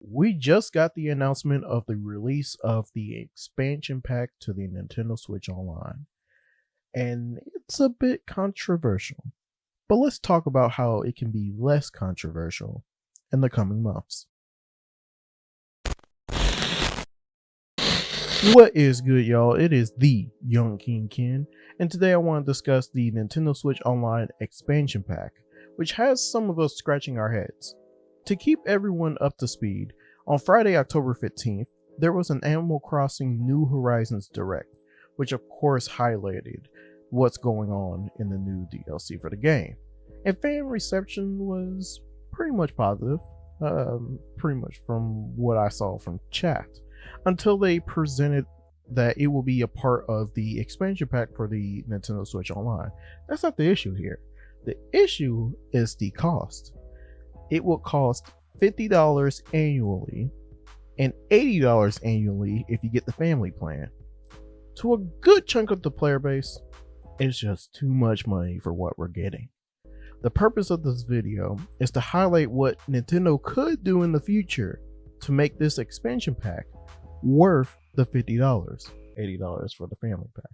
We just got the announcement of the release of the expansion pack to the Nintendo Switch Online, and it's a bit controversial. But let's talk about how it can be less controversial in the coming months. What is good, y'all? It is the Young King Ken, and today I want to discuss the Nintendo Switch Online expansion pack, which has some of us scratching our heads. To keep everyone up to speed, on Friday, October 15th, there was an Animal Crossing New Horizons Direct, which of course highlighted what's going on in the new DLC for the game. And fan reception was pretty much positive, pretty much from what I saw from chat, until they presented that it will be a part of the expansion pack for the Nintendo Switch Online. That's not the issue here. The issue is the cost. It will cost $50 annually and $80 annually if you get the family plan. To a good chunk of the player base, it's just too much money for what we're getting. The purpose of this video is to highlight what Nintendo could do in the future to make this expansion pack worth the $50, $80 for the family pack.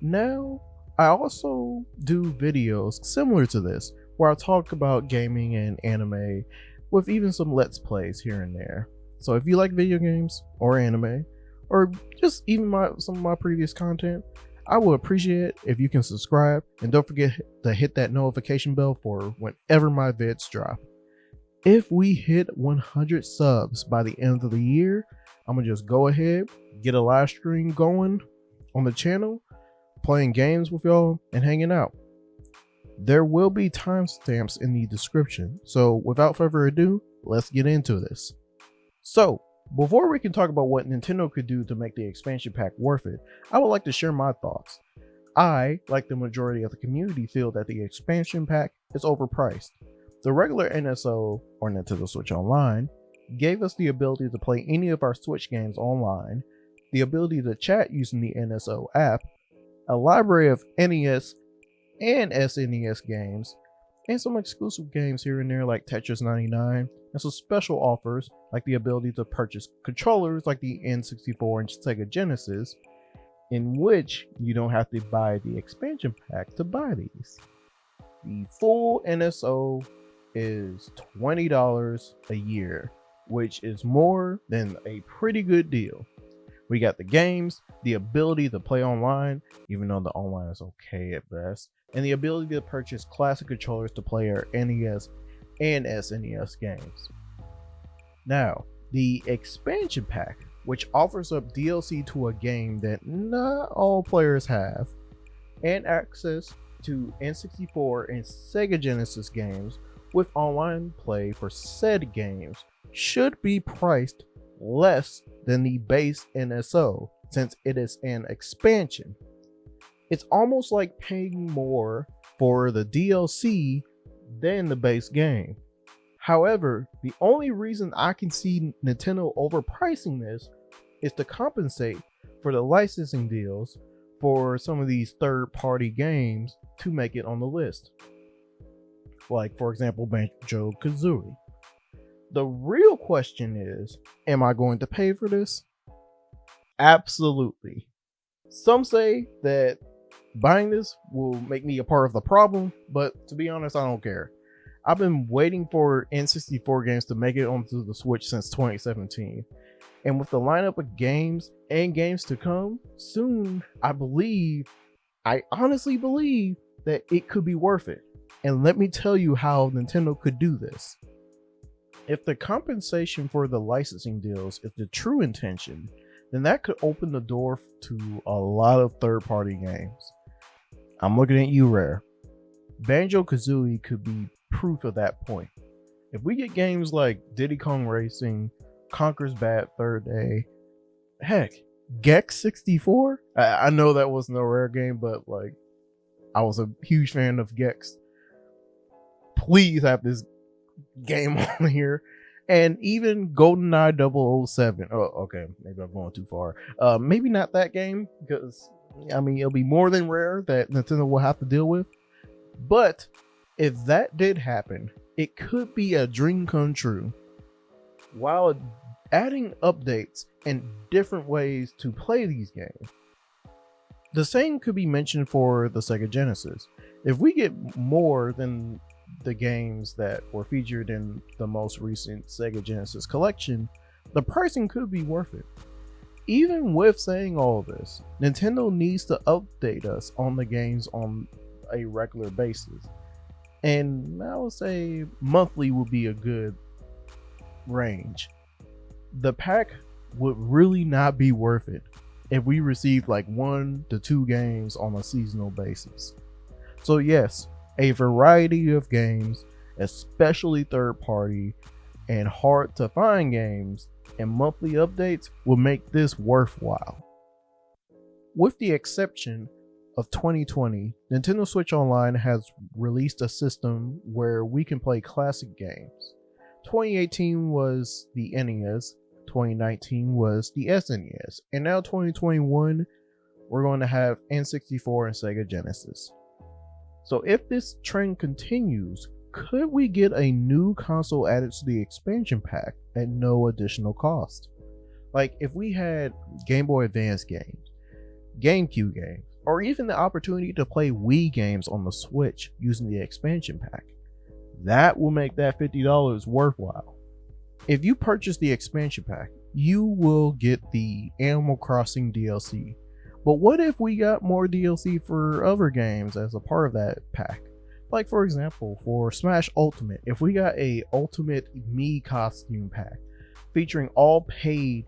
Now, I also do videos similar to this where I talk about gaming and anime with even some let's plays here and there. So if you like video games or anime, or just even some of my previous content, I would appreciate it if you can subscribe, and don't forget to hit that notification bell for whenever my vids drop. If we hit 100 subs by the end of the year, I'm gonna just go ahead, get a live stream going on the channel, playing games with y'all and hanging out. There will be timestamps in the description, so without further ado, let's get into this. So, before we can talk about what Nintendo could do to make the expansion pack worth it, I would like to share my thoughts. I, like the majority of the community, feel that the expansion pack is overpriced. The regular NSO, or Nintendo Switch Online, gave us the ability to play any of our Switch games online, the ability to chat using the NSO app, a library of NES and SNES games, and some exclusive games here and there like Tetris 99, and some special offers like the ability to purchase controllers like the N64 and Sega Genesis, in which you don't have to buy the expansion pack to buy these. The full NSO is $20 a year, which is more than a pretty good deal. We got the games, the ability to play online, even though the online is okay at best, and the ability to purchase classic controllers to play our NES and SNES games. Now, the expansion pack, which offers up DLC to a game that not all players have, and access to N64 and Sega Genesis games with online play for said games, should be priced less than the base NSO since it is an expansion. It's almost like paying more for the DLC than the base game. However, the only reason I can see Nintendo overpricing this is to compensate for the licensing deals for some of these third-party games to make it on the list. Like, for example, Banjo-Kazooie. The real question is, am I going to pay for this? Absolutely. Some say that buying this will make me a part of the problem, but to be honest, I don't care. I've been waiting for N64 games to make it onto the Switch since 2017. And with the lineup of games and games to come soon, I honestly believe that it could be worth it. And let me tell you how Nintendo could do this. If the compensation for the licensing deals is the true intention, then that could open the door to a lot of third-party games. I'm looking at you, Rare. Banjo-Kazooie could be proof of that point. If we get games like Diddy Kong Racing, Conker's Bad Fur Day, heck, Gex 64? I know that wasn't a Rare game, but like, I was a huge fan of Gex. Please have this game on here. And even GoldenEye 007. Oh, okay, maybe I'm going too far. Maybe not that game, because I mean, it'll be more than rare that Nintendo will have to deal with. But if that did happen, it could be a dream come true. while adding updates and different ways to play these games. The same could be mentioned for the Sega Genesis. If we get more than the games that were featured in the most recent Sega Genesis collection, the pricing could be worth it. Even with saying all this, Nintendo needs to update us on the games on a regular basis. And I would say monthly would be a good range. The pack would really not be worth it if we received like 1 to 2 games on a seasonal basis. So yes, a variety of games, especially third party and hard to find games, and monthly updates will make this worthwhile. With the exception of 2020, Nintendo Switch Online has released a system where we can play classic games. 2018 was the NES, 2019 was the SNES, and now 2021 we're going to have N64 and Sega Genesis. So if this trend continues, could we get a new console added to the expansion pack at no additional cost? Like if we had Game Boy Advance games, GameCube games, or even the opportunity to play Wii games on the Switch using the expansion pack, that will make that $50 worthwhile. If you purchase the expansion pack, you will get the Animal Crossing DLC. But what if we got more DLC for other games as a part of that pack? Like for example, for Smash Ultimate, if we got a Ultimate Mii costume pack featuring all paid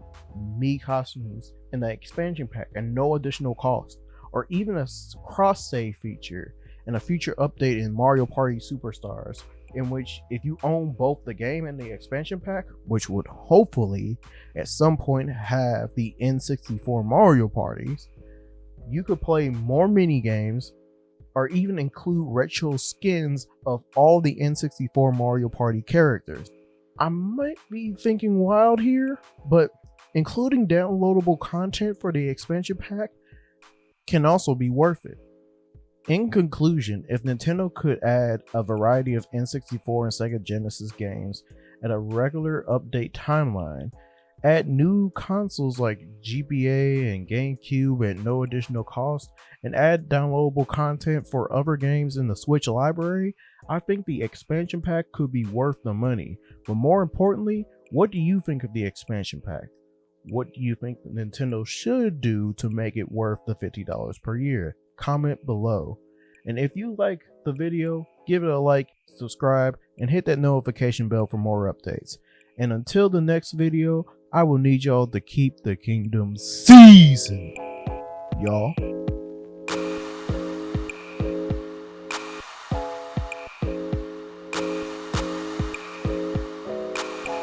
Mii costumes in the expansion pack and no additional cost, or even a cross-save feature and a future update in Mario Party Superstars, in which if you own both the game and the expansion pack, which would hopefully at some point have the N64 Mario parties, you could play more mini games or even include retro skins of all the N64 Mario Party characters. I might be thinking wild here, but including downloadable content for the expansion pack can also be worth it. In conclusion, if Nintendo could add a variety of N64 and Sega Genesis games at a regular update timeline, add new consoles like GBA and GameCube at no additional cost, and add downloadable content for other games in the Switch library, I think the expansion pack could be worth the money. But more importantly, what do you think of the expansion pack? What do you think Nintendo should do to make it worth the $50 per year? Comment below. And if you like the video, give it a like, subscribe, and hit that notification bell for more updates. And until the next video, I will need y'all to keep the kingdom seasoned, y'all.